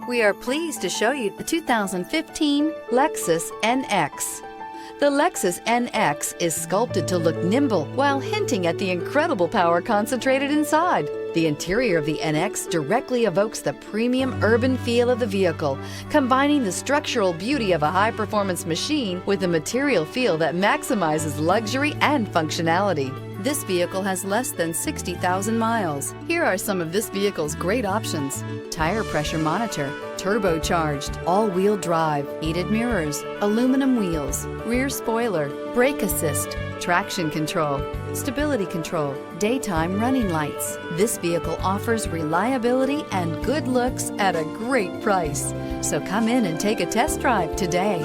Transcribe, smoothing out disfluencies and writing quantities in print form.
We are pleased to show you the 2015 Lexus NX. The Lexus NX is sculpted to look nimble while hinting at the incredible power concentrated inside. The interior of the NX directly evokes the premium urban feel of the vehicle, combining the structural beauty of a high-performance machine with a material feel that maximizes luxury and functionality. This vehicle has less than 60,000 miles. Here are some of this vehicle's great options: tire pressure monitor, turbocharged, all-wheel drive, heated mirrors, aluminum wheels, rear spoiler, brake assist, traction control, stability control, daytime running lights. This vehicle offers reliability and good looks at a great price. So come in and take a test drive today.